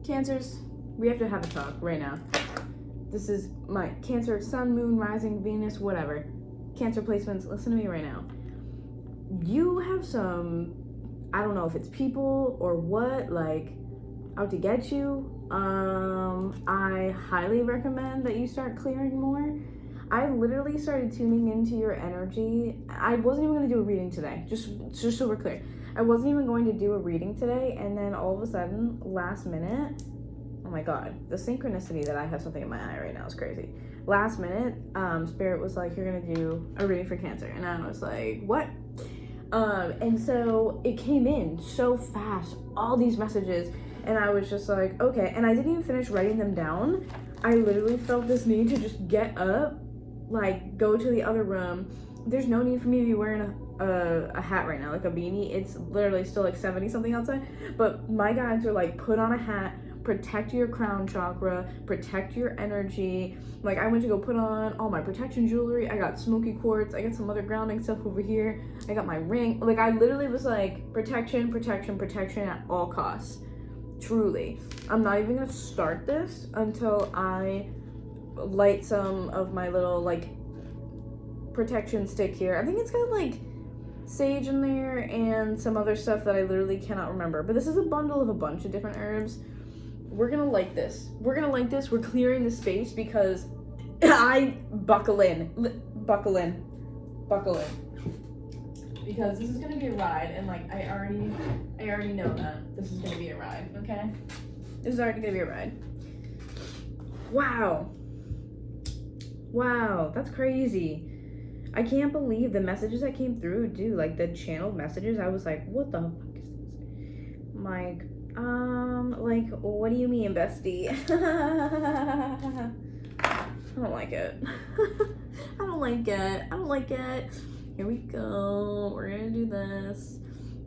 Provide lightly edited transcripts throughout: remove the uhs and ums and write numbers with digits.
Cancers, we have to have a talk right now. This is my Cancer, Sun, Moon, Rising, Venus, whatever. Cancer placements, listen to me right now. You have some, I don't know if it's people or what, like, out to get you. I highly recommend that you start clearing more. I literally started tuning into your energy. I wasn't even going to do a reading today, just so we're clear. I wasn't even going to do a reading today, and then all of a sudden, last minute, oh my god, the synchronicity that I have something in my eye right now is crazy. Last minute, Spirit was like, you're gonna do a reading for Cancer, and I was like, what? And so it came in so fast, all these messages, and I was just like, okay, and I didn't even finish writing them down. I literally felt this need to just get up, like, go to the other room. There's no need for me to be wearing a hat right now, like a beanie. It's literally still like 70 something outside, but my guides are like, put on a hat, protect your crown chakra, protect your energy. Like, I went to go put on all my protection jewelry. I got smoky quartz, I got some other grounding stuff over here, I got my ring. Like, I literally was like, protection, protection, protection at all costs. Truly. I'm not even gonna start this until I light some of my little, like, protection stick here. I think it's got like sage in there and some other stuff that I literally cannot remember, but this is a bundle of a bunch of different herbs. We're gonna light this. We're clearing the space because I buckle in, because this is gonna be a ride, and like I already know that this is gonna be a ride. Okay, this is already gonna be a ride. Wow, that's crazy. I can't believe the messages that came through, dude. Like, the channeled messages, I was like, what the fuck is this? Like, like, what do you mean, bestie? I don't like it. I don't like it. Here we go. We're gonna do this.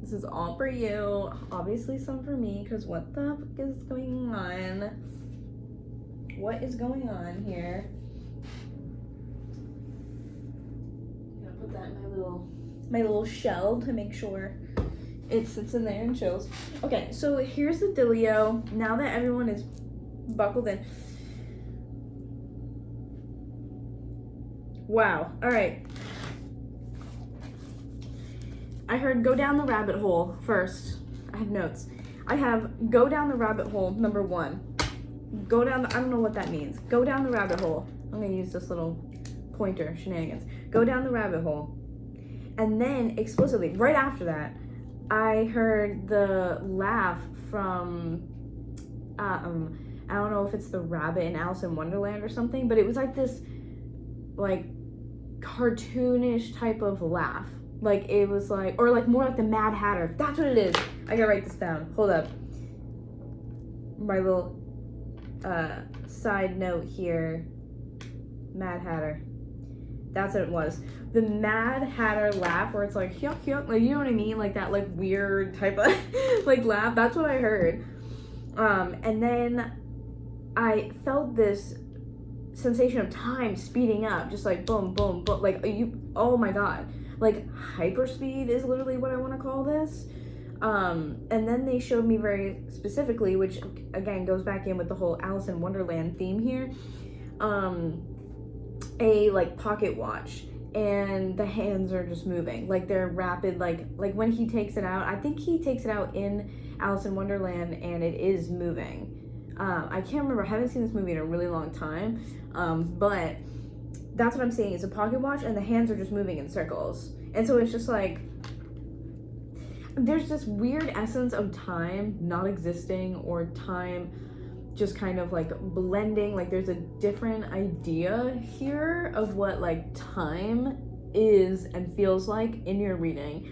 This is all for you. Obviously some for me, because what the fuck is going on? What is going on here? Put that in my little shell to make sure it sits in there and chills. Okay, so here's the dealio. Now that everyone is buckled in. Wow. All right. I heard go down the rabbit hole first. I have notes. I have go down the rabbit hole, number 1. Go down the, I don't know what that means. Go down the rabbit hole. I'm gonna use this little pointer shenanigans. Go down the rabbit hole. And then explicitly right after that, I heard the laugh from I don't know if it's the rabbit in Alice in Wonderland or something, but it was like this like cartoonish type of laugh. Like, it was like, or like more like the Mad Hatter. That's what it is. I gotta write this down. Hold up. My little side note here. Mad Hatter. That's what it was. The Mad Hatter laugh, where it's like yuck yuck, like, you know what I mean, like that like weird type of like laugh. That's what I heard. And then I felt this sensation of time speeding up, just like boom boom boom, like oh my god, like hyperspeed is literally what I want to call this. And then they showed me very specifically, which again goes back in with the whole Alice in Wonderland theme here, a like pocket watch, and the hands are just moving, like they're rapid, like when he takes it out. I think he takes it out in Alice in Wonderland and it is moving. I can't remember, I haven't seen this movie in a really long time, but that's what I'm saying, is a pocket watch and the hands are just moving in circles. And so it's just like, there's this weird essence of time not existing, or time just kind of like blending. Like, there's a different idea here of what like time is and feels like in your reading.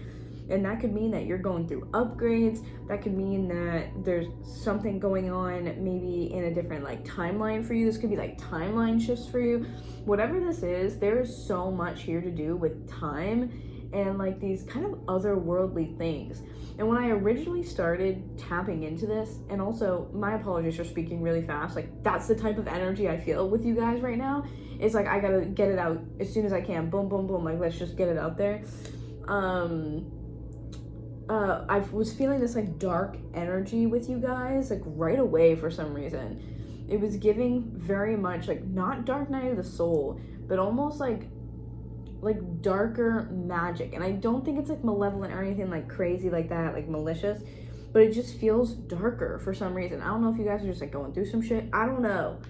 And that could mean that you're going through upgrades. That could mean that there's something going on maybe in a different like timeline for you. This could be like timeline shifts for you. Whatever this is, there is so much here to do with time and like these kind of otherworldly things. And when I originally started tapping into this, and also my apologies for speaking really fast, like that's the type of energy I feel with you guys right now. It's like, I gotta get it out as soon as I can. Boom, boom, boom. Like, let's just get it out there. I was feeling this like dark energy with you guys like right away for some reason. It was giving very much like not Dark Night of the Soul, but almost like darker magic. And I don't think it's like malevolent or anything like crazy like that, like malicious, but it just feels darker for some reason. I don't know if you guys are just like going through some shit. I don't know.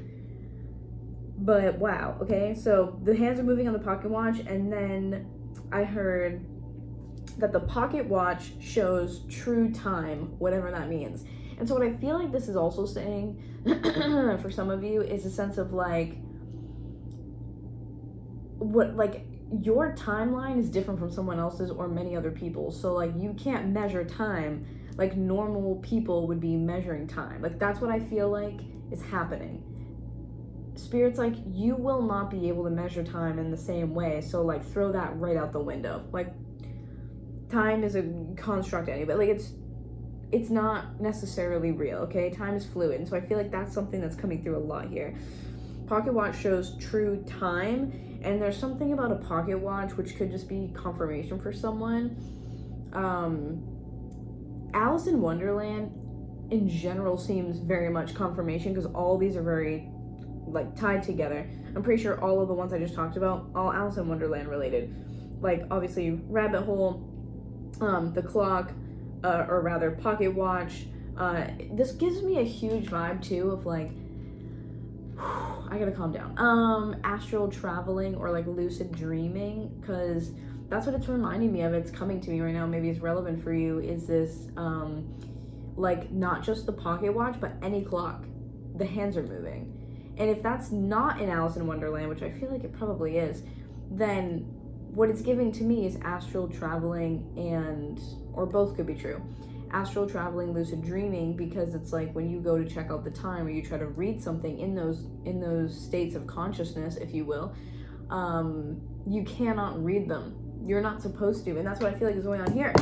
But wow, okay, so the hands are moving on the pocket watch, and then I heard that the pocket watch shows true time, whatever that means. And so what I feel like this is also saying for some of you is a sense of like what like your timeline is different from someone else's or many other people's. So like you can't measure time like normal people would be measuring time. Like that's what I feel like is happening. Spirit's like, you will not be able to measure time in the same way, so like throw that right out the window. Like time is a construct anyway, like it's not necessarily real, okay? Time is fluid, and so I feel like that's something that's coming through a lot here. Pocket watch shows true time, and there's something about a pocket watch which could just be confirmation for someone. Alice in Wonderland in general seems very much confirmation, because all these are very like tied together. I'm pretty sure all of the ones I just talked about, all Alice in Wonderland related. Like obviously Rabbit Hole, the clock, or rather pocket watch. This gives me a huge vibe too of like, I gotta calm down. Astral traveling or like lucid dreaming, because that's what it's reminding me of. It's coming to me right now. Maybe it's relevant for you. Is this like not just the pocket watch, but any clock? The hands are moving. And if that's not in Alice in Wonderland, which I feel like it probably is, then what it's giving to me is astral traveling and, or both could be true. Astral traveling, lucid dreaming, because it's like when you go to check out the time or you try to read something in those states of consciousness, if you will, you cannot read them. You're not supposed to. And that's what I feel like is going on here.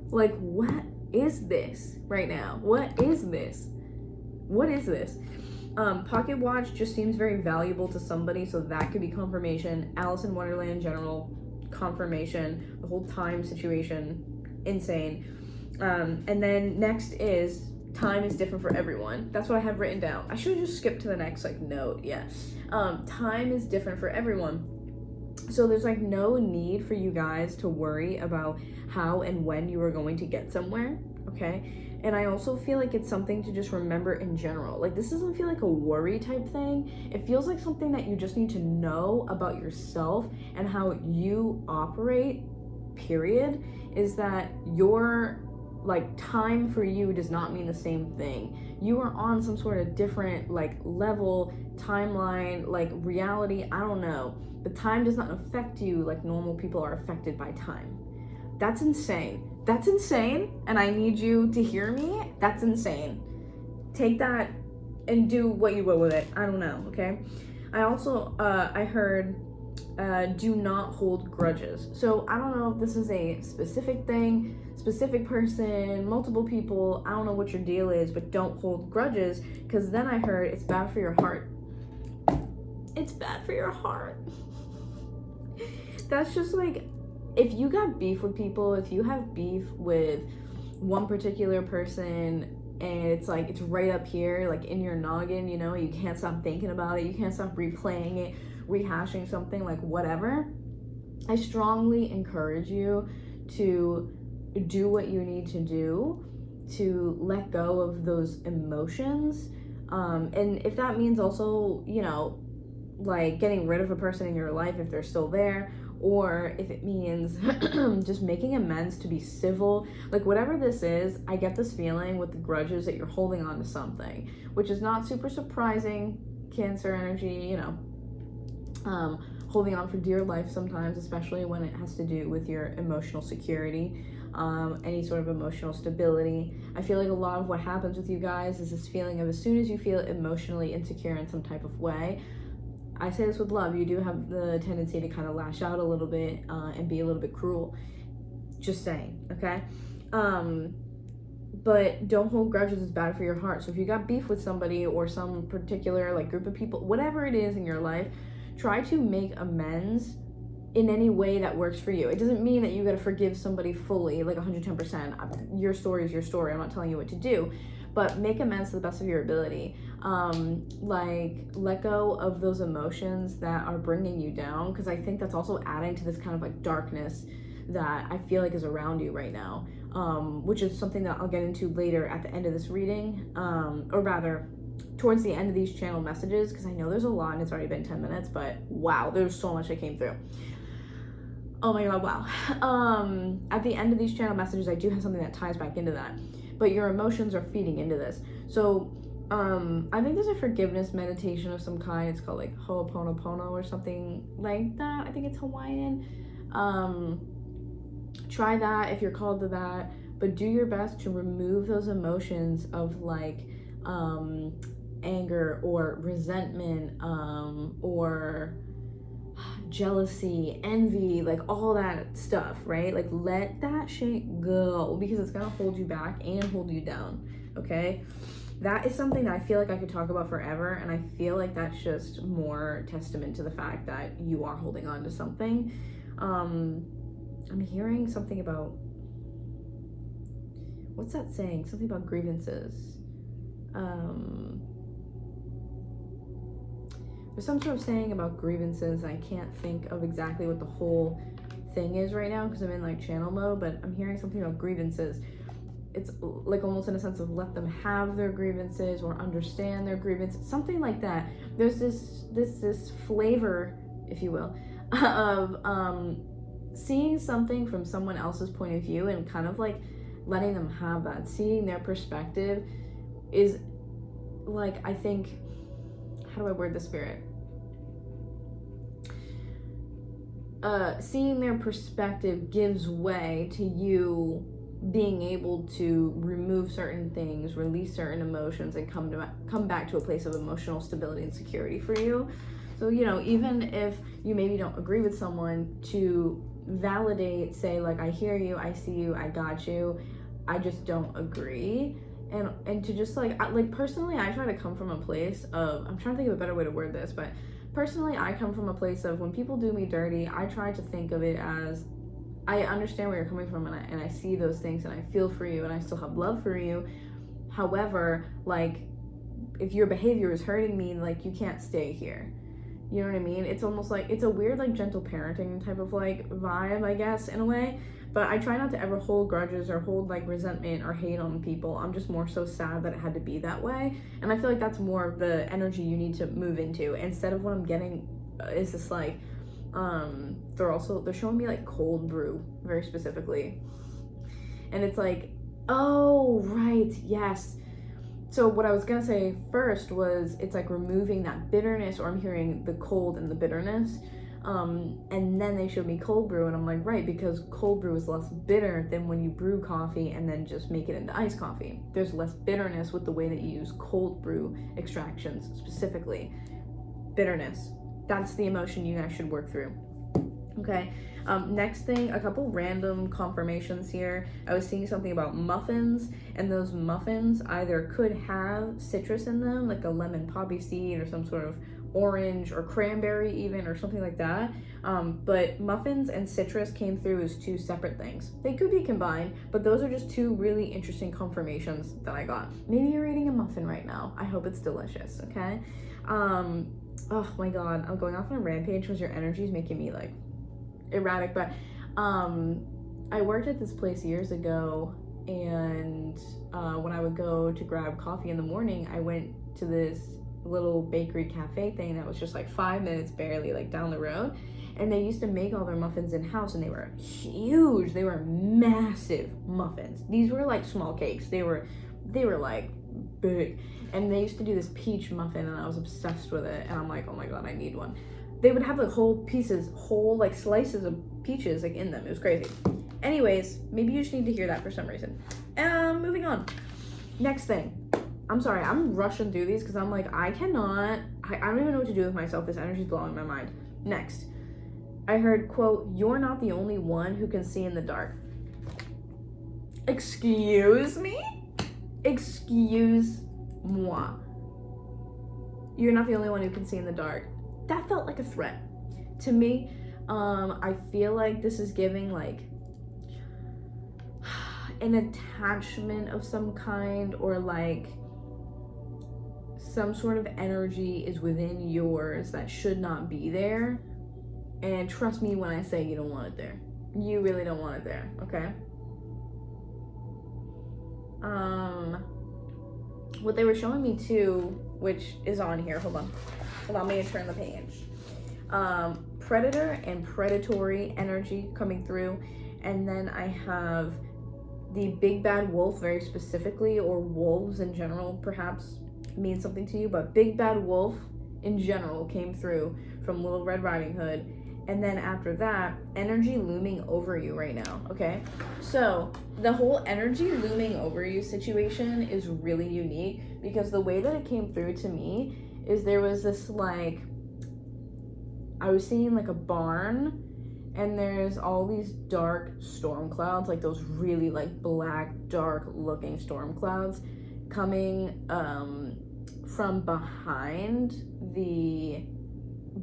Like, what is this right now? What is this? What is this? Pocket watch just seems very valuable to somebody, so that could be confirmation. Alice in Wonderland in general, confirmation. The whole time situation, insane. And then next is time is different for everyone. That's what I have written down. I should have just skipped to the next like note. Yeah. Time is different for everyone. So there's like no need for you guys to worry about how and when you are going to get somewhere, okay? And I also feel like it's something to just remember in general. Like this doesn't feel like a worry type thing. It feels like something that you just need to know about yourself and how you operate, period, is that your like time for you does not mean the same thing. You are on some sort of different like level, timeline, like reality, I don't know. But time does not affect you like normal people are affected by time. That's insane. That's insane, and I need you to hear me. That's insane. Take that and do what you will with it. I don't know, okay? I also, I heard, do not hold grudges. So I don't know if this is a specific thing, specific person, multiple people. I don't know what your deal is, but don't hold grudges, because then I heard it's bad for your heart. It's bad for your heart. That's just like, if you got beef with people, if you have beef with one particular person and it's like, it's right up here, like in your noggin, you know, you can't stop thinking about it, you can't stop replaying it, rehashing something, like whatever, I strongly encourage you to do what you need to do to let go of those emotions. And if that means also, you know, like getting rid of a person in your life if they're still there, or if it means just making amends to be civil, like whatever this is, I get this feeling with the grudges that you're holding on to something, which is not super surprising, Cancer energy, you know, holding on for dear life sometimes, especially when it has to do with your emotional security, any sort of emotional stability. I feel like a lot of what happens with you guys is this feeling of as soon as you feel emotionally insecure in some type of way, I say this with love, you do have the tendency to kind of lash out a little bit and be a little bit cruel. Just saying, okay? But don't hold grudges, it's bad for your heart. So if you got beef with somebody or some particular like group of people, whatever it is in your life, try to make amends in any way that works for you. It doesn't mean that you got to forgive somebody fully, like 110%. Your story is your story. I'm not telling you what to do, but make amends to the best of your ability. Like, let go of those emotions that are bringing you down, because I think that's also adding to this kind of like darkness that I feel like is around you right now, which is something that I'll get into later at the end of this reading, or rather towards the end of these channel messages, because I know there's a lot and it's already been 10 minutes, but wow, there's so much that came through. Oh my god, wow. At the end of these channel messages, I do have something that ties back into that, but your emotions are feeding into this. So I think there's a forgiveness meditation of some kind. It's called like Ho'oponopono or something like that. I think it's Hawaiian. Try that if you're called to that, but do your best to remove those emotions of like anger or resentment, or jealousy, envy, like all that stuff, right? Like, let that shit go, because it's gonna hold you back and hold you down, okay? That is something that I feel like I could talk about forever, and I feel like that's just more testament to the fact that you are holding on to something. I'm hearing something about, what's that saying? Something about grievances. There's some sort of saying about grievances. I can't think of exactly what the whole thing is right now because I'm in like channel mode, but I'm hearing something about grievances. It's like almost in a sense of let them have their grievances or understand their grievances, something like that. There's this flavor, if you will, of seeing something from someone else's point of view and kind of like letting them have that, seeing their perspective is like, I think, how do I word the spirit? Seeing their perspective gives way to you being able to remove certain things, release certain emotions, and come back to a place of emotional stability and security for you. So, you know, even if you maybe don't agree with someone, to validate, say like, I hear you, I see you, I got you, I just don't agree. And to just like personally, I try to come from a place of, I'm trying to think of a better way to word this, but personally, I come from a place of when people do me dirty, I try to think of it as, I understand where you're coming from, and I see those things, and I feel for you, and I still have love for you. However, like, if your behavior is hurting me, like, you can't stay here. You know what I mean? It's almost like, it's a weird, like, gentle parenting type of, like, vibe, I guess, in a way. But I try not to ever hold grudges or hold, like, resentment or hate on people. I'm just more so sad that it had to be that way. And I feel like that's more of the energy you need to move into. Instead of what I'm getting is this, like, they're showing me, like, cold brew, very specifically. And it's like, oh, right, yes. So what I was gonna say first was, it's like removing that bitterness, or I'm hearing the cold and the bitterness. And then they showed me cold brew, and I'm like, right, because cold brew is less bitter than when you brew coffee and then just make it into iced coffee. There's less bitterness with the way that you use cold brew extractions specifically. Bitterness. That's the emotion you guys should work through. Okay. Next thing, a couple random confirmations here. I was seeing something about muffins, and those muffins either could have citrus in them, like a lemon poppy seed or some sort of orange or cranberry even, or something like that. But muffins and citrus came through as two separate things. They could be combined, but those are just two really interesting confirmations that I got. Maybe you're eating a muffin right now. I hope it's delicious, okay? Oh my god, I'm going off on a rampage because your energy is making me like erratic, but I worked at this place years ago, and when I would go to grab coffee in the morning, I went to this little bakery cafe thing that was just like 5 minutes barely, like down the road, and they used to make all their muffins in-house, and they were huge. They were massive muffins. These were like small cakes. They were like big, and they used to do this peach muffin, and I was obsessed with it, and I'm like, oh my god, I need one. They would have like whole like slices of peaches like in them. It was crazy. Anyways, maybe you just need to hear that for some reason. Moving on. Next thing. I'm sorry, I'm rushing through these because I'm like, I don't even know what to do with myself. This energy's blowing my mind. Next. I heard, quote, "You're not the only one who can see in the dark." Excuse me? Excuse moi. You're not the only one who can see in the dark. That felt like a threat to me. I feel like this is giving like an attachment of some kind, or like some sort of energy is within yours that should not be there. And trust me when I say you don't want it there. You really don't want it there, okay? What they were showing me too, which is on here, hold on, allow me to turn the page. Predator and predatory energy coming through, and then I have the big bad wolf very specifically, or wolves in general perhaps means something to you, but big bad wolf in general came through from Little Red Riding Hood. And then after that, energy looming over you right now, okay? So the whole energy looming over you situation is really unique, because the way that it came through to me is there was this like, I was seeing like a barn, and there's all these dark storm clouds, like those really like black, dark looking storm clouds coming from behind the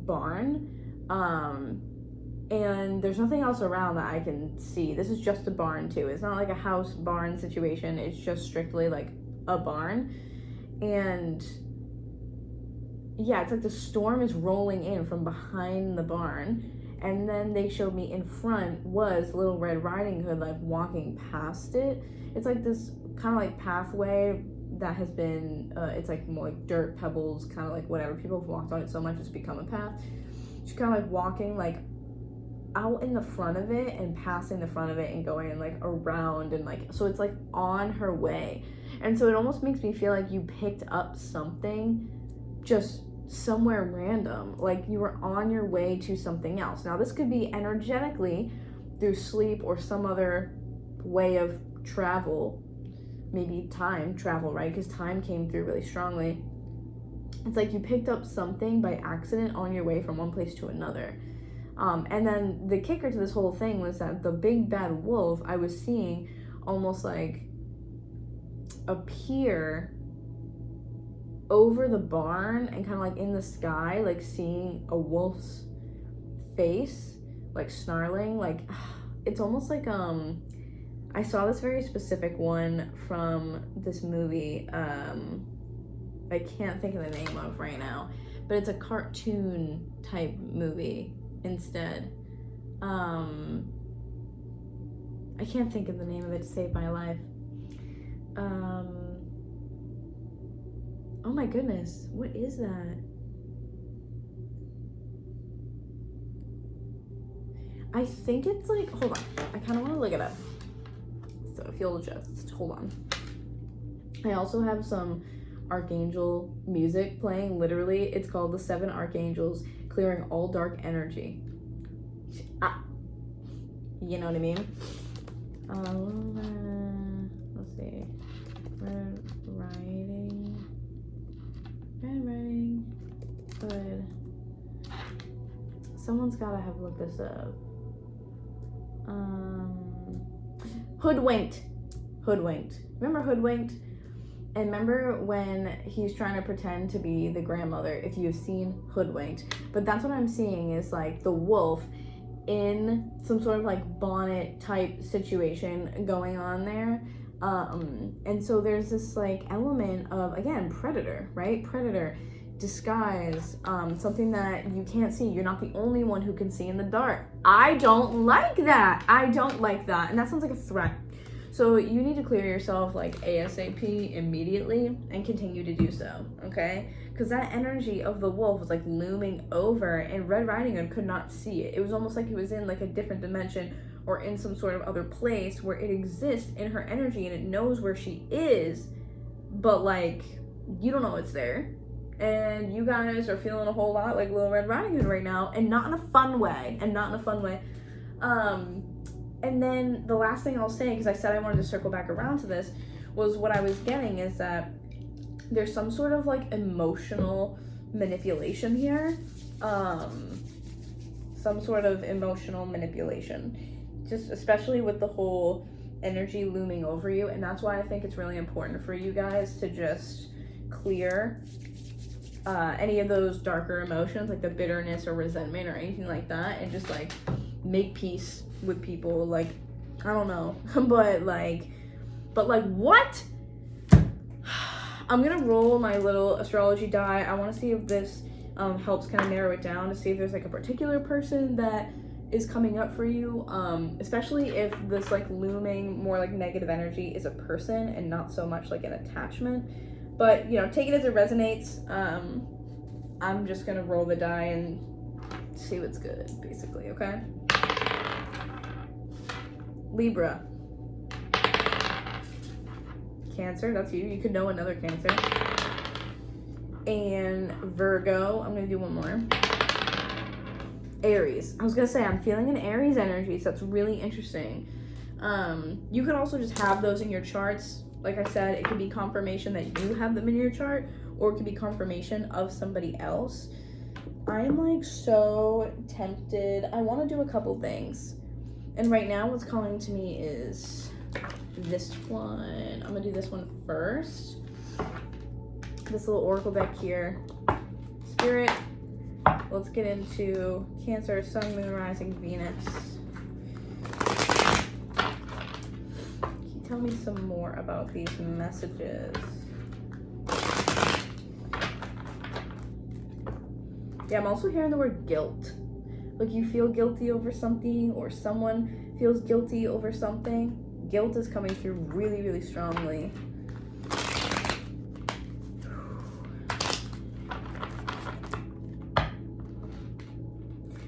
barn. And there's nothing else around that I can see. This is just a barn too. It's not like a house barn situation. It's just strictly like a barn. And yeah, it's like the storm is rolling in from behind the barn. And then they showed me in front was Little Red Riding Hood, like walking past it. It's like this kind of like pathway that has been, it's like more like dirt, pebbles, kind of like whatever. People have walked on it so much it's become a path. She's kind of like walking like out in the front of it and passing the front of it and going like around, and like, so it's like on her way. And so it almost makes me feel like you picked up something just somewhere random, like you were on your way to something else. Now this could be energetically through sleep or some other way of travel, maybe time travel, right? Because time came through really strongly. It's like you picked up something by accident on your way from one place to another. And then the kicker to this whole thing was that the big bad wolf I was seeing almost like appear over the barn and kind of like in the sky, like seeing a wolf's face, like snarling, like it's almost like I saw this very specific one from this movie I can't think of the name of right now, but it's a cartoon type movie instead. I can't think of the name of it to save my life. Oh my goodness, what is that? I think it's like, hold on, I kind of want to look it up. So if you'll just hold on. I also have some archangel music playing. Literally, it's called The Seven Archangels Clearing All Dark Energy. You know what I mean? Let's see. Red Riding Hood. Someone's gotta have looked this up. Hoodwinked. Remember Hoodwinked? And remember when he's trying to pretend to be the grandmother, if you've seen Hoodwinked. But that's what I'm seeing is like the wolf in some sort of like bonnet type situation going on there. And so there's this like element of, again, predator, right? Predator, disguise, something that you can't see. You're not the only one who can see in the dark. I don't like that. And that sounds like a threat. So you need to clear yourself like ASAP immediately and continue to do so, okay? Because that energy of the wolf was like looming over, and Red Riding Hood could not see it. It was almost like it was in like a different dimension or in some sort of other place where it exists in her energy and it knows where she is, but like you don't know it's there. And you guys are feeling a whole lot like Little Red Riding Hood right now, and not in a fun way. And then the last thing I'll say, because I said I wanted to circle back around to this, was what I was getting is that there's some sort of like emotional manipulation here. Some sort of emotional manipulation. Just especially with the whole energy looming over you. And that's why I think it's really important for you guys to just clear any of those darker emotions, like the bitterness or resentment or anything like that, and just like make peace with people. Like, I don't know, but like what? I'm gonna roll my little astrology die. I want to see if this helps kind of narrow it down, to see if there's like a particular person that is coming up for you, especially if this like looming more like negative energy is a person and not so much like an attachment. But you know, take it as it resonates. I'm just gonna roll the die and see what's good, basically. Okay. Libra. Cancer, that's you. You could know another Cancer. And Virgo, I'm gonna do one more. Aries. I was gonna say, I'm feeling an Aries energy, so that's really interesting. You could also just have those in your charts. Like I said, it could be confirmation that you have them in your chart, or it could be confirmation of somebody else. I'm like so tempted. I want to do a couple things. And right now what's calling to me is this one. I'm gonna do this one first. This little oracle deck here. Spirit, let's get into Cancer, Sun, Moon, Rising, Venus. Can you tell me some more about these messages? Yeah, I'm also hearing the word guilt. Like you feel guilty over something, or someone feels guilty over something. Guilt is coming through really, really strongly.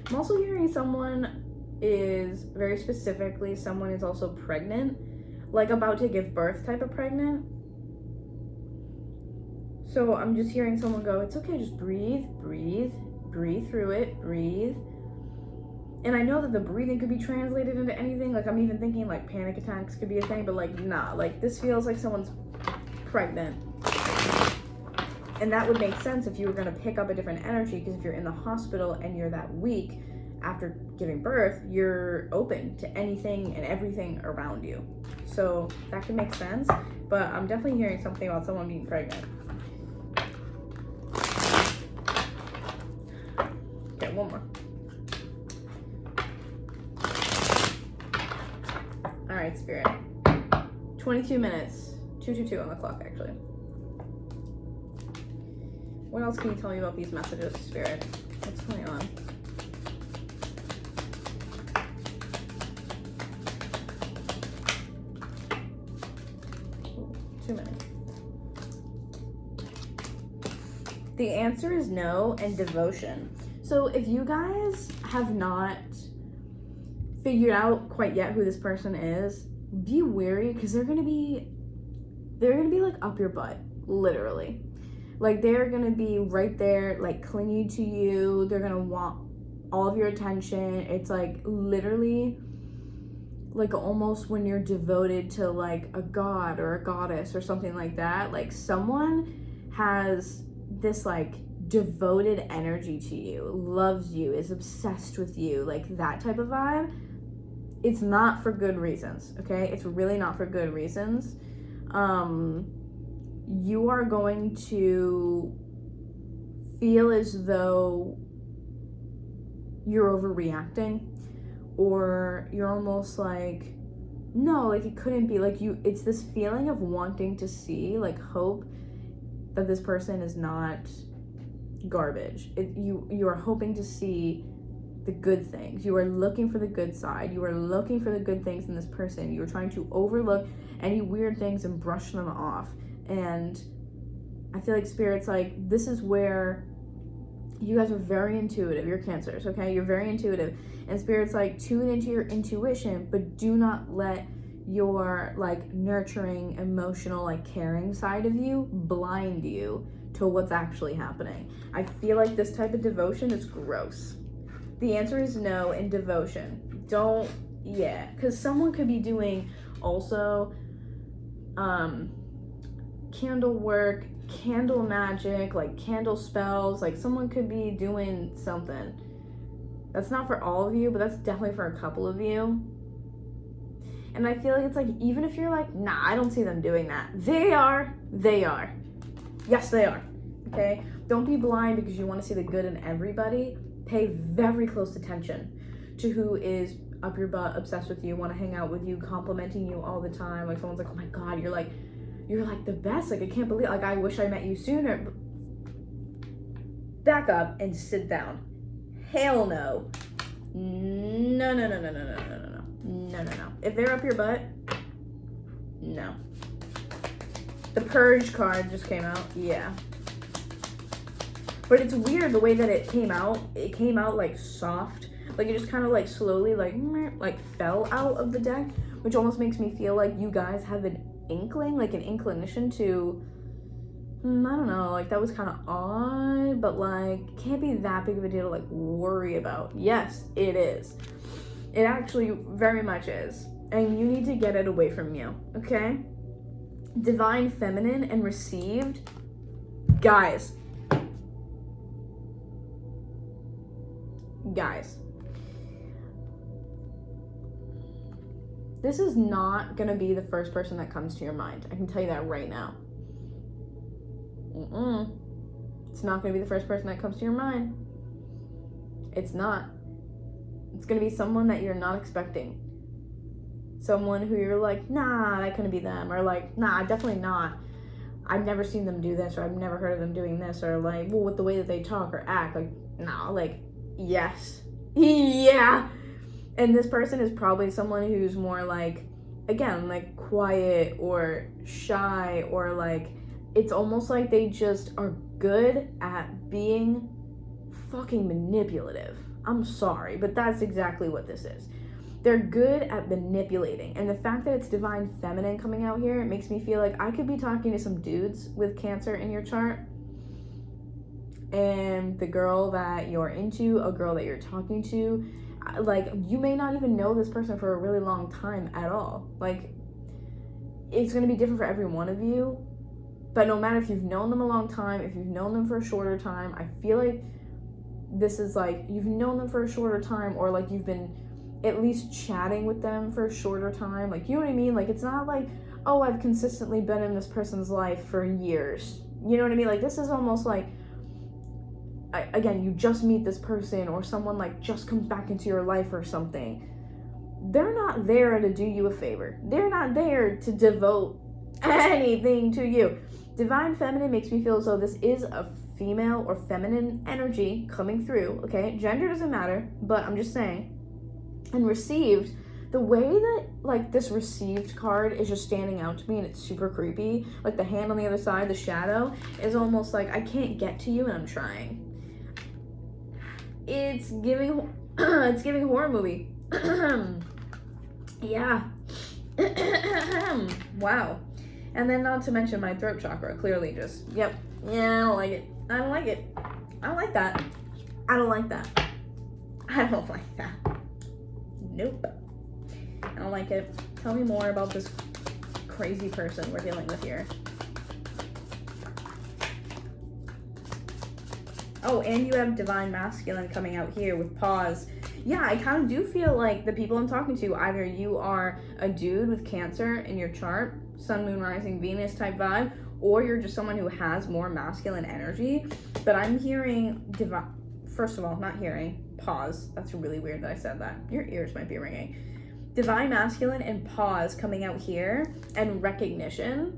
I'm also hearing someone is, very specifically, someone is also pregnant, like about to give birth type of pregnant. So I'm just hearing someone go, it's okay, just breathe, breathe, breathe through it, breathe. And I know that the breathing could be translated into anything. Like I'm even thinking like panic attacks could be a thing, but like nah, like this feels like someone's pregnant. And that would make sense if you were gonna pick up a different energy, because if you're in the hospital and you're that weak after giving birth, you're open to anything and everything around you. So that could make sense, but I'm definitely hearing something about someone being pregnant. Okay, one more. All right, Spirit. 22 minutes. 222 on the clock, actually. What else can you tell me about these messages, Spirit? What's going on? Ooh, 2 minutes. The answer is no, and devotion. So if you guys have not figured out quite yet who this person is, be wary, because they're gonna be like up your butt, literally. Like they're gonna be right there, like clingy to you. They're gonna want all of your attention. It's like literally like almost when you're devoted to like a god or a goddess or something like that. Like someone has this like devoted energy to you, loves you, is obsessed with you, like that type of vibe. It's not for good reasons, okay? It's really not for good reasons. You are going to feel as though you're overreacting, or you're almost like, no, like it couldn't be, like you, it's this feeling of wanting to see, like hope that this person is not garbage. You are hoping to see the good things. You are looking for the good side. You are looking for the good things in this person. You are trying to overlook any weird things and brush them off. And I feel like Spirit's like, this is where you guys are very intuitive. You're Cancers, okay? You're very intuitive. And Spirit's like, tune into your intuition, but do not let your like nurturing, emotional, like caring side of you blind you to what's actually happening. I feel like this type of devotion is gross. The answer is no in devotion. Don't, yeah, because someone could be doing also candle work, candle magic, like candle spells. Like someone could be doing something. That's not for all of you, but that's definitely for a couple of you. And I feel like it's like, even if you're like, nah, I don't see them doing that. They are. Yes, they are. okay? Don't be blind because you want to see the good in everybody. Pay very close attention to who is up your butt, obsessed with you, want to hang out with you, complimenting you all the time. Like someone's like, oh my God, you're like the best. Like I can't believe, like I wish I met you sooner. Back up and sit down. Hell no. No. If they're up your butt, no. The purge card just came out. Yeah. But it's weird the way that it came out. It came out like soft. Like it just kind of like slowly like fell out of the deck, which almost makes me feel like you guys have an inkling, like an inclination to, I don't know, like that was kind of odd, but like can't be that big of a deal to like worry about. Yes, it is. It actually very much is. And you need to get it away from you, okay? Divine Feminine and Received. Guys. This is not going to be the first person that comes to your mind. I can tell you that right now. It's not going to be the first person that comes to your mind. It's not. It's going to be someone that you're not expecting. Someone who you're like, nah, that couldn't be them. Or like, nah, definitely not. I've never seen them do this, or I've never heard of them doing this, or like, well, with the way that they talk or act, like, nah, like, yes. Yeah. And this person is probably someone who's more like, again, like quiet or shy, or like, it's almost like they just are good at being fucking manipulative. I'm sorry, but that's exactly what this is. They're good at manipulating. And the fact that it's Divine Feminine coming out here, it makes me feel like I could be talking to some dudes with Cancer in your chart. And the girl that you're into, a girl that you're talking to, like, you may not even know this person for a really long time at all. Like, it's going to be different for every one of you. But no matter if you've known them a long time, if you've known them for a shorter time, I feel like this is like, you've known them for a shorter time, or like you've been at least chatting with them for a shorter time. Like, you know what I mean? Like, it's not like, oh, I've consistently been in this person's life for years. You know what I mean? Like, this is almost like, again, you just meet this person, or someone like just comes back into your life or something. They're not there to do you a favor. They're not there to devote anything to you. Divine Feminine makes me feel as though this is a female or feminine energy coming through, okay? Gender doesn't matter, but I'm just saying. And Received, the way that like this Received card is just standing out to me, and it's super creepy. Like the hand on the other side, the shadow, is almost like I can't get to you and I'm trying. It's giving it's giving horror movie. Yeah. Wow. And then not to mention my throat chakra, clearly just, yep. Yeah, I don't like it. I don't like it. I don't like that. I don't like that. I don't like that. Nope. I don't like it. Tell me more about this crazy person we're dealing with here. Oh, and you have Divine Masculine coming out here with pause. Yeah, I kind of do feel like the people I'm talking to, either you are a dude with Cancer in your chart, Sun, Moon, Rising, Venus type vibe, or you're just someone who has more masculine energy. But I'm hearing first of all, not hearing, pause. That's really weird that I said that. Your ears might be ringing. Divine Masculine and pause coming out here, and recognition.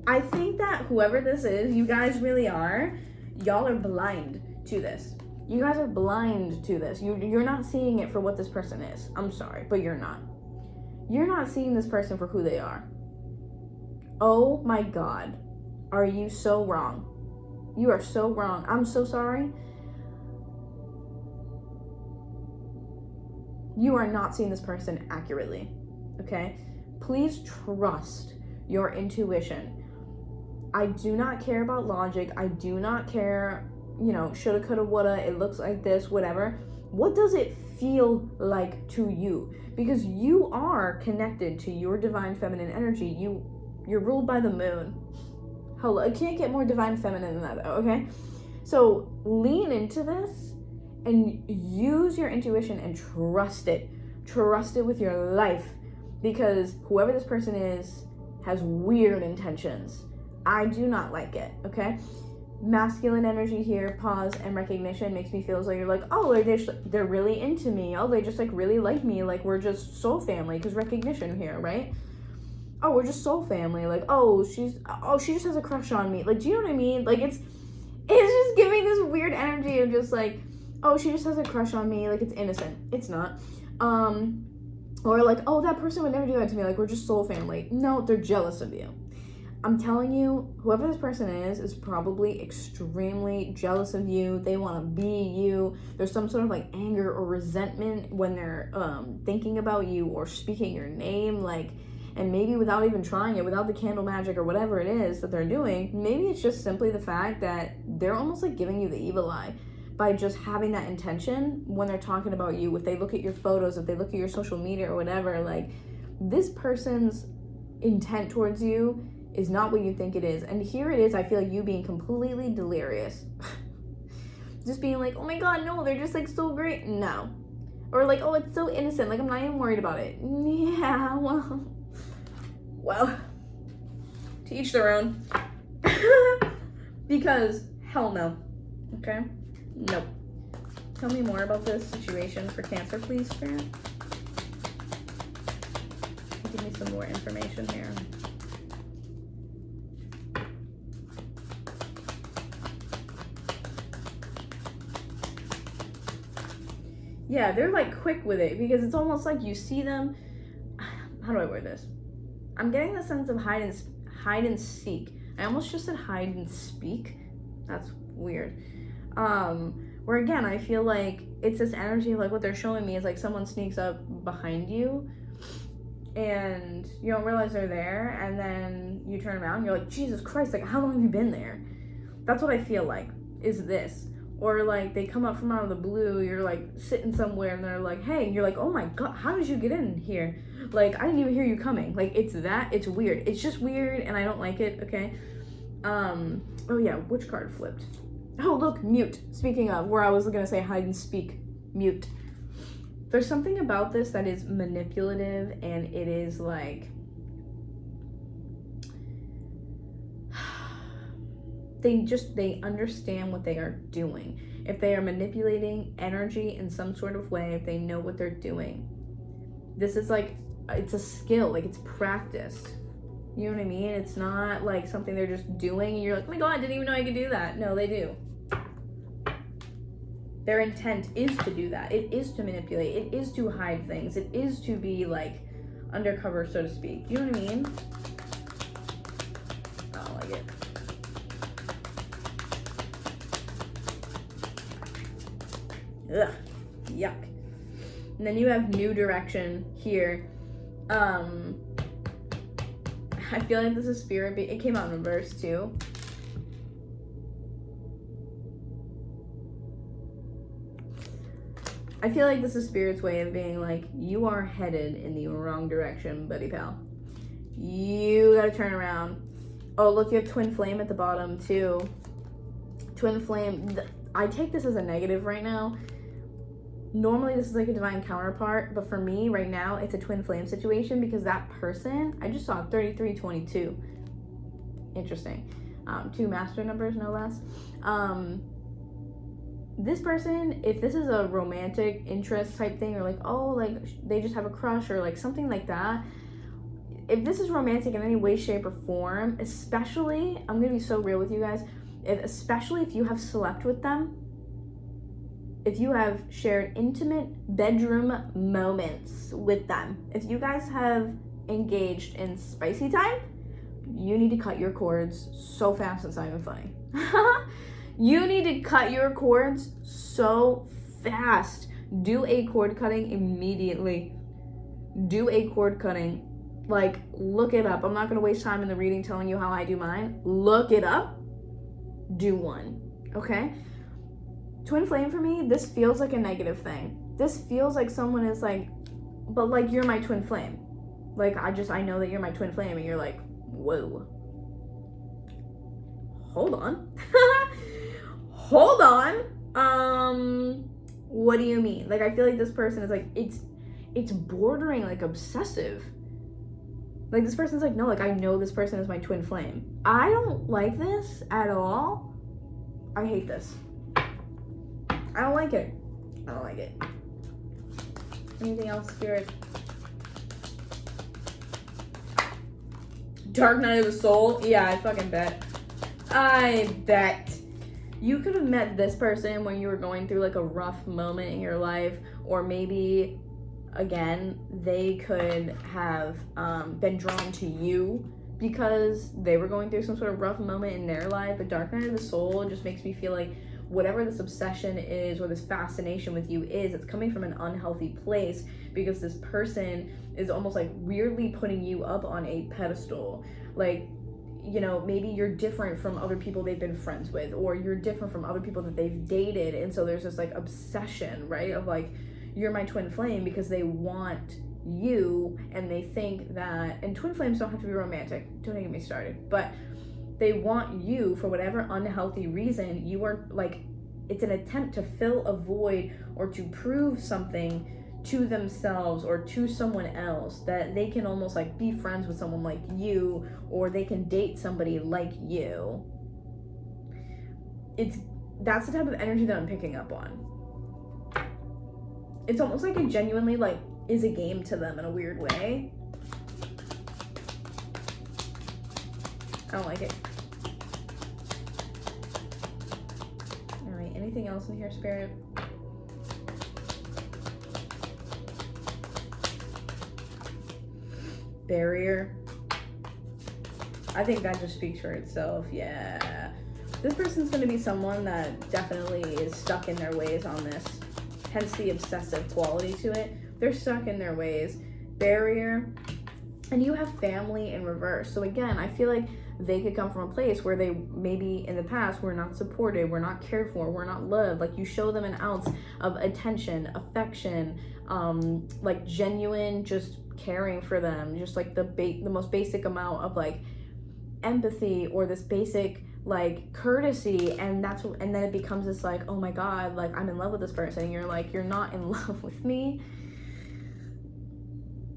I think that whoever this is, you guys really are, y'all are blind to this. You guys are blind to this. You're not seeing it for what this person is. I'm sorry, but you're not. You're not seeing this person for who they are. Oh my God. Are you so wrong? You are so wrong. I'm so sorry. You are not seeing this person accurately, okay? Please trust your intuition. I do not care about logic. I do not care, shoulda, coulda, woulda, it looks like this, whatever. What does it feel like to you? Because you are connected to your Divine Feminine energy. You're ruled by the moon. Hello, I can't get more Divine Feminine than that, though, okay? So lean into this and use your intuition and trust it. Trust it with your life, because whoever this person is has weird intentions. I do not like it, okay? masculine energy here, pause and recognition, makes me feel as though you're like, oh, they're really into me. Oh, they just like really like me. Like we're just soul family, because recognition here, right? Oh, we're just soul family. Like, she just has a crush on me. Like, do you know what I mean? Like it's just giving this weird energy of just like, oh, she just has a crush on me. Like it's innocent. It's not. Or like, oh, that person would never do that to me. Like we're just soul family. No, they're jealous of you. I'm telling you, whoever this person is probably extremely jealous of you. They want to be you. There's some sort of like anger or resentment when they're thinking about you or speaking your name, like, and maybe without even trying it, without the candle magic or whatever it is that they're doing, maybe it's just simply the fact that they're almost like giving you the evil eye by just having that intention when they're talking about you. If they look at your photos, if they look at your social media or whatever, like this person's intent towards you is not what you think it is. And here it is, I feel like you being completely delirious. Just being like, oh my god, no, they're just like so great. No. Or like, oh, it's so innocent, like I'm not even worried about it. Yeah, well, to each their own. Because hell no. Okay? Nope. Tell me more about this situation for Cancer, please, Spirit. Give me some more information here. Yeah, they're like quick with it, because it's almost like you see them. How do I word this? I'm getting the sense of hide and seek. I almost just said hide and speak. That's weird. Where again, I feel like it's this energy of like what they're showing me is like someone sneaks up behind you and you don't realize they're there, and then you turn around and you're like, Jesus Christ, like how long have you been there? That's what I feel like is this. Or like they come up from out of the blue, you're like sitting somewhere and they're like, hey, and you're like, oh my god, how did you get in here? Like I didn't even hear you coming. Like it's weird. It's just weird and I don't like it, okay? Oh yeah, which card flipped? Oh look, mute. Speaking of, where I was gonna say hide and speak, mute. There's something about this that is manipulative, and it is like they understand what they are doing. If they are manipulating energy in some sort of way, if they know what they're doing, this is like, it's a skill, like it's practiced. You know what I mean? It's not like something they're just doing and you're like, oh my god, I didn't even know I could do that. No, they do. Their intent is to do that. It is to manipulate. It is to hide things. It is to be like undercover, so to speak. You know what I mean? I don't like it. Ugh, yuck. And then you have new direction here. I feel like this is spirit. It came out in reverse too. I feel like this is spirit's way of being like, you are headed in the wrong direction, buddy pal. You gotta turn around. Oh, look, you have twin flame at the bottom too. Twin flame. I take this as a negative right now. Normally this is like a divine counterpart, but for me right now it's a twin flame situation because that person, I just saw 3322. Interesting. 2 master numbers, no less. This person, if this is a romantic interest type thing, or like, oh, like they just have a crush or like something like that, if this is romantic in any way, shape, or form, especially, I'm gonna be so real with you guys, especially if you have slept with them, if you have shared intimate bedroom moments with them, if you guys have engaged in spicy time, you need to cut your cords so fast it's not even funny. You need to cut your cords so fast. Do a cord cutting immediately. Do a cord cutting. Like, look it up. I'm not going to waste time in the reading telling you how I do mine. Look it up. Do one. Okay? Twin flame for me, this feels like a negative thing. This feels like someone is like, but like, you're my twin flame. Like, I know that you're my twin flame, and you're like, whoa. Hold on. Hold on. What do you mean? Like, I feel like this person is like, it's bordering like obsessive. Like, this person's like, no, like I know this person is my twin flame. I don't like this at all. I hate this. I don't like it. I don't like it. Anything else, Spirit? Dark Night of the Soul? Yeah, I fucking bet. I bet. You could have met this person when you were going through like a rough moment in your life, or maybe, again, they could have been drawn to you because they were going through some sort of rough moment in their life. But Dark Night of the Soul just makes me feel like whatever this obsession is or this fascination with you is, it's coming from an unhealthy place, because this person is almost like weirdly putting you up on a pedestal. Like, you know, maybe you're different from other people they've been friends with, or you're different from other people that they've dated, and so there's this like obsession, right, of like, you're my twin flame, because they want you, and they think that, and twin flames don't have to be romantic, don't get me started, but they want you for whatever unhealthy reason. You are like, it's an attempt to fill a void or to prove something to themselves or to someone else, that they can almost like be friends with someone like you, or they can date somebody like you. That's the type of energy that I'm picking up on. It's almost like it genuinely like is a game to them in a weird way. I don't like it. All right, anything else in here, Spirit? Barrier. I think that just speaks for itself. Yeah. This person's going to be someone that definitely is stuck in their ways on this. Hence the obsessive quality to it. They're stuck in their ways. Barrier. And you have family in reverse. So again, I feel like they could come from a place where they maybe in the past were not supported, were not cared for, were not loved. Like, you show them an ounce of attention, affection, like genuine just caring for them, just like the most basic amount of like empathy, or this basic like courtesy, and then it becomes this like, oh my god, like I'm in love with this person, and you're like, you're not in love with me.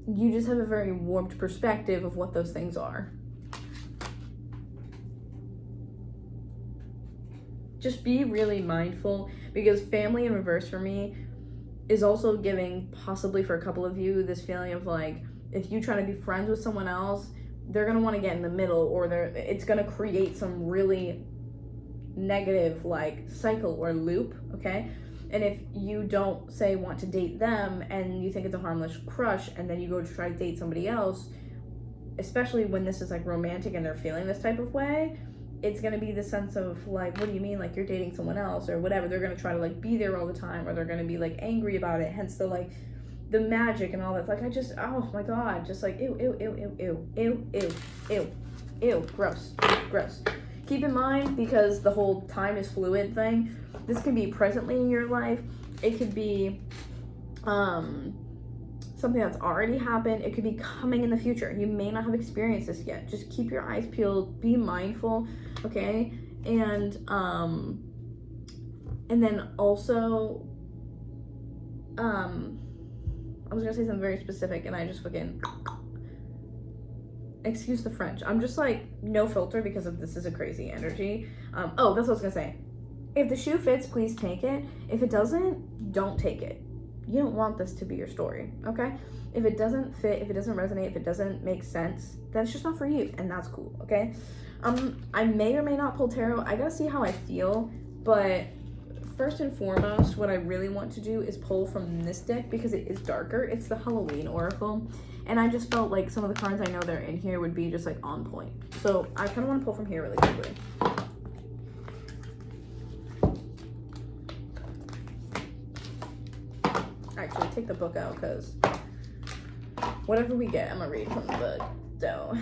You just have a very warped perspective of what those things are. Just be really mindful, because family in reverse for me is also giving, possibly for a couple of you, this feeling of like, if you try to be friends with someone else, they're going to want to get in the middle, or it's going to create some really negative like cycle or loop, okay? And if you don't, say, want to date them, and you think it's a harmless crush, and then you go to try to date somebody else, especially when this is like romantic and they're feeling this type of way, it's going to be the sense of like, what do you mean, like you're dating someone else or whatever. They're going to try to like be there all the time, or they're going to be like angry about it, hence the like the magic and all that. Like, I just, oh my god, just like ew, ew, ew, ew, ew, ew, ew, ew, ew, gross, gross. Keep in mind, because the whole time is fluid thing, this can be presently in your life, it could be something that's already happened, it could be coming in the future. You may not have experienced this yet. Just keep your eyes peeled, be mindful, okay? And then also, I was gonna say something very specific and I just fucking, excuse the French. I'm just like, no filter, because of this is a crazy energy. Oh, that's what I was gonna say. If the shoe fits, please take it. If it doesn't, don't take it. You don't want this to be your story, okay? If it doesn't fit, if it doesn't resonate, if it doesn't make sense, then it's just not for you, and that's cool, okay? I may or may not pull tarot. I gotta see how I feel, but first and foremost, what I really want to do is pull from this deck, because it is darker. It's the Halloween Oracle, and I just felt like some of the cards I know that are in here would be just like on point. So I kind of want to pull from here really quickly. Actually, take the book out, because whatever we get, I'm gonna read from the book. So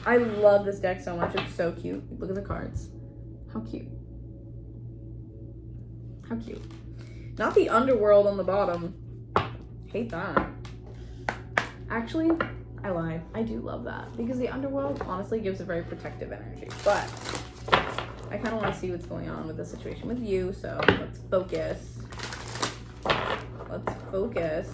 I love this deck so much. It's so cute. Look at the cards. How cute. How cute. Not the underworld on the bottom. Hate that. Actually, I lied. I do love that, because the underworld honestly gives a very protective energy. But I kind of want to see what's going on with the situation with you, so let's focus. Let's focus.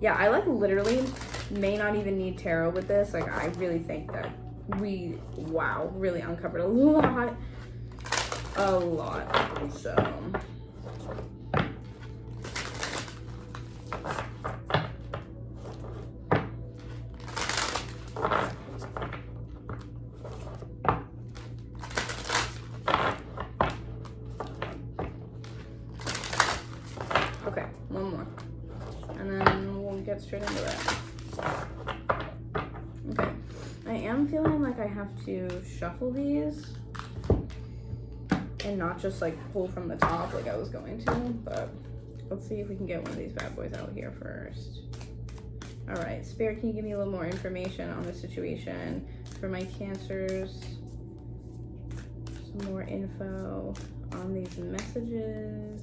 Yeah, I like literally may not even need tarot with this. Like, I really think that we, wow, really uncovered a lot. So okay, one more, and then we'll get straight into that. Okay, I am feeling like I have to shuffle these and not just like pull from the top like I was going to, but let's see if we can get one of these bad boys out here first. All right, Spirit, can you give me a little more information on the situation for my Cancers? Some more info on these messages.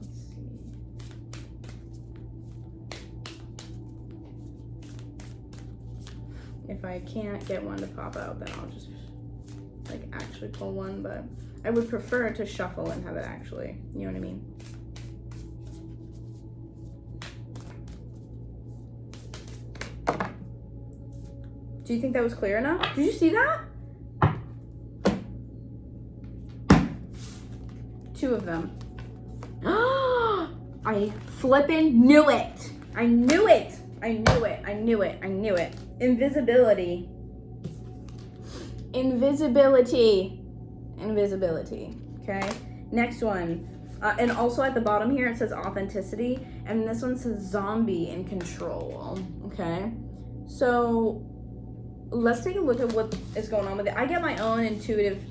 Let's see. If I can't get one to pop out, then I'll just like actually pull one, but I would prefer to shuffle and have it actually, you know what I mean? Do you think that was clear enough? Did you see that? 2 of them. I flippin' knew it. I knew it. I knew it. I knew it. I knew it. Invisibility. Invisibility. Invisibility. Okay. Next one. And also at the bottom here it says authenticity, and this one says zombie and control. Okay. So let's take a look at what is going on with it. I get my own intuitive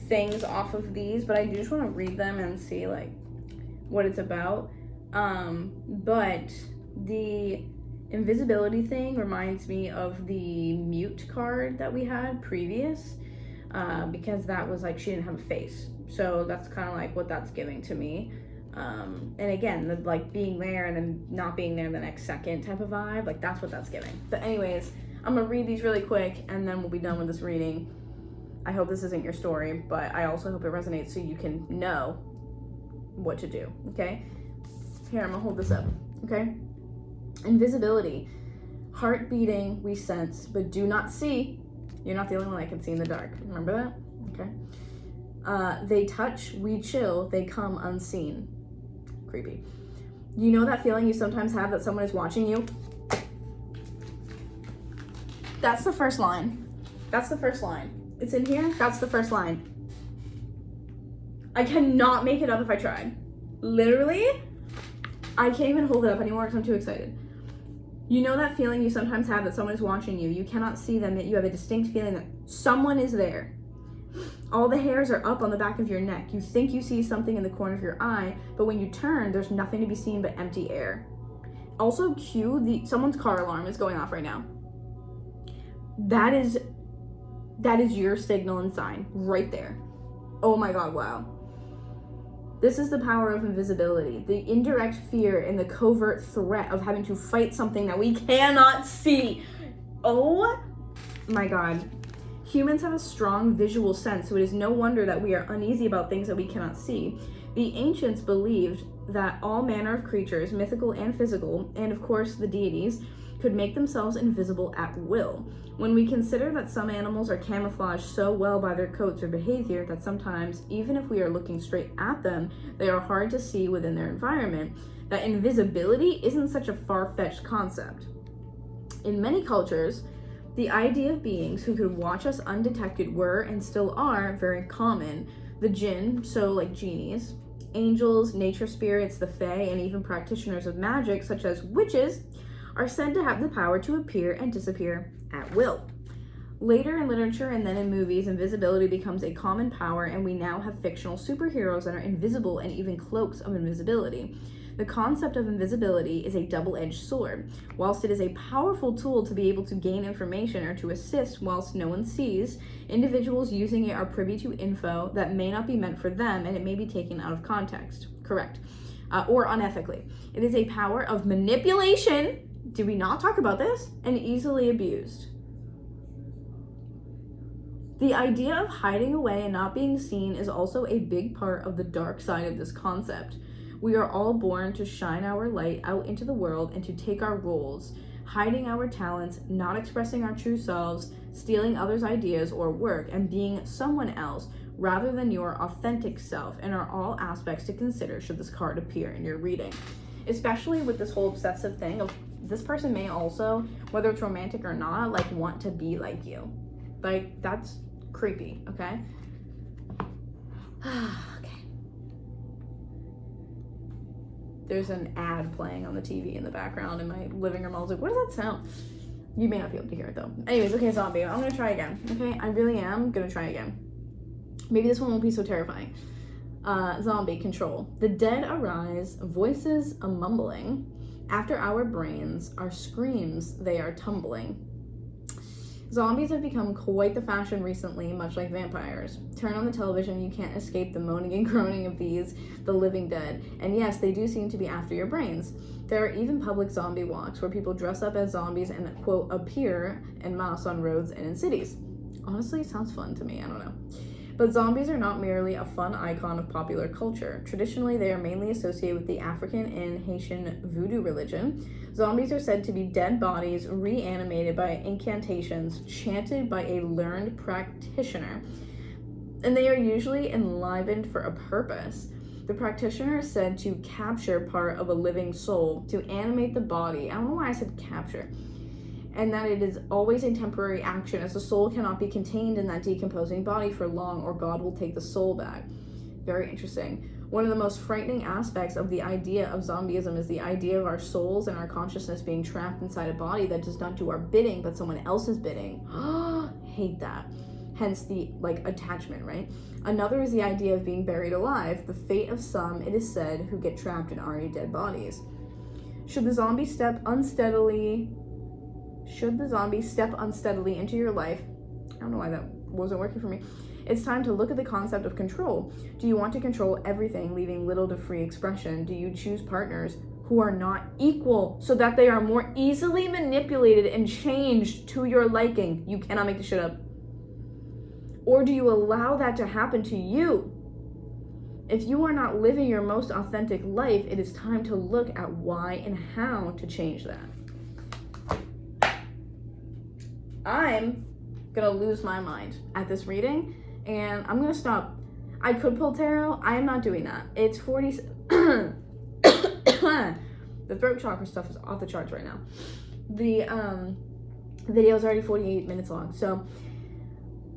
things off of these, but I do just want to read them and see like what it's about. But the invisibility thing reminds me of the mute card that we had previous, because that was like she didn't have a face. So that's kind of like what that's giving to me. And again, the like being there and then not being there the next second type of vibe, like that's what that's giving. But anyways, I'm gonna read these really quick and then we'll be done with this reading. I hope this isn't your story, but I also hope it resonates so you can know what to do, okay? Here, I'm gonna hold this up, okay? Invisibility. Heart beating, we sense, but do not see. You're not the only one I can see in the dark. Remember that? Okay. They touch, we chill, they come unseen. Creepy. You know that feeling you sometimes have that someone is watching you? That's the first line. That's the first line. It's in here. That's the first line. I cannot make it up if I tried. Literally, I can't even hold it up anymore because I'm too excited. You know that feeling you sometimes have that someone is watching you. You cannot see them, yet you have a distinct feeling that someone is there. All the hairs are up on the back of your neck. You think you see something in the corner of your eye, but when you turn, there's nothing to be seen but empty air. Also, someone's car alarm is going off right now. That is your signal and sign right there. Oh my God, wow. This is the power of invisibility, the indirect fear and the covert threat of having to fight something that we cannot see. Oh my God. Humans have a strong visual sense, so it is no wonder that we are uneasy about things that we cannot see. The ancients believed that all manner of creatures, mythical and physical, and of course the deities, could make themselves invisible at will. When we consider that some animals are camouflaged so well by their coats or behavior that sometimes, even if we are looking straight at them, they are hard to see within their environment, that invisibility isn't such a far-fetched concept. In many cultures, the idea of beings who could watch us undetected were, and still are, very common. The jinn, so like genies, angels, nature spirits, the fae, and even practitioners of magic, such as witches, are said to have the power to appear and disappear at will. Later in literature and then in movies, invisibility becomes a common power, and we now have fictional superheroes that are invisible and even cloaks of invisibility. The concept of invisibility is a double-edged sword. Whilst it is a powerful tool to be able to gain information or to assist whilst no one sees, individuals using it are privy to info that may not be meant for them, and it may be taken out of context. Correct. Or unethically. It is a power of manipulation. Did we not talk about this? And easily abused. The idea of hiding away and not being seen is also a big part of the dark side of this concept. We are all born to shine our light out into the world and to take our roles. hiding our talents, not expressing our true selves, stealing others' ideas or work, and being someone else rather than your authentic self, and are all aspects to consider should this card appear in your reading. Especially with this whole obsessive thing of this person may also, whether it's romantic or not, like want to be like you. Like, that's creepy, okay? Okay. There's an ad playing on the TV in the background in my living room. I was like, what does that sound? You may not be able to hear it though. Anyways, okay, zombie, I'm gonna try again. Okay, I really am gonna try again. Maybe this one won't be so terrifying. Zombie, control. The dead arise, voices a mumbling. After our brains are screams, they are tumbling. Zombies have become quite the fashion recently, much like vampires. Turn on the television, you can't escape the moaning and groaning of these, the living dead. And yes, they do seem to be after your brains. There are even public zombie walks where people dress up as zombies and, quote, appear en masse on roads and in cities. Honestly, it sounds fun to me, I don't know. But zombies are not merely a fun icon of popular culture. Traditionally, they are mainly associated with the African and Haitian voodoo religion. Zombies are said to be dead bodies reanimated by incantations chanted by a learned practitioner, and they are usually enlivened for a purpose. The practitioner is said to capture part of a living soul to animate the body. I don't know why I said capture. And that it is always a temporary action, as the soul cannot be contained in that decomposing body for long, or God will take the soul back. Very interesting. One of the most frightening aspects of the idea of zombieism is the idea of our souls and our consciousness being trapped inside a body that does not do our bidding, but someone else's bidding. Hate that. Hence the, attachment, right? Another is the idea of being buried alive, the fate of some, it is said, who get trapped in already dead bodies. Should the zombie step unsteadily into your life, I don't know why that wasn't working for me, it's time to look at the concept of control. Do you want to control everything, leaving little to free expression? Do you choose partners who are not equal so that they are more easily manipulated and changed to your liking? You cannot make this shit up. Or do you allow that to happen to you? If you are not living your most authentic life, it is time to look at why and how to change that. I'm gonna lose my mind at this reading, and I'm gonna stop. I could pull tarot. I am not doing that. It's 40. The throat chakra stuff is off the charts right now. The video is already 48 minutes long, so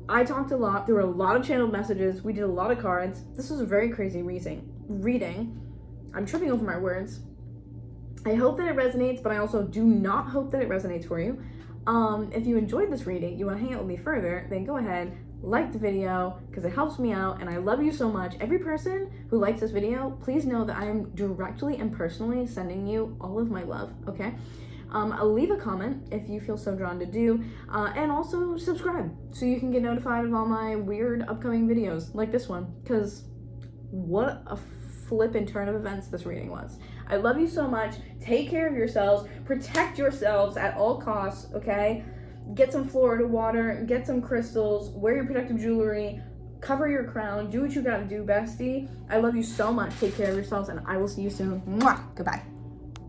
I talked a lot. There were a lot of channeled messages. We did a lot of cards. This was a very crazy reading. I'm tripping over my words. I hope that it resonates, but I also do not hope that it resonates for you. If you enjoyed this reading, you want to hang out with me further, then go ahead, like the video, because it helps me out, and I love you so much. Every person who likes this video, please know that I am directly and personally sending you all of my love, okay? I'll leave a comment if you feel so drawn to do, and also subscribe so you can get notified of all my weird upcoming videos like this one, because what a flippin' turn of events this reading was. I love you so much. Take care of yourselves. Protect yourselves at all costs, okay? Get some Florida water. Get some crystals. Wear your protective jewelry. Cover your crown. Do what you gotta do, bestie. I love you so much. Take care of yourselves, and I will see you soon. Mwah! Goodbye.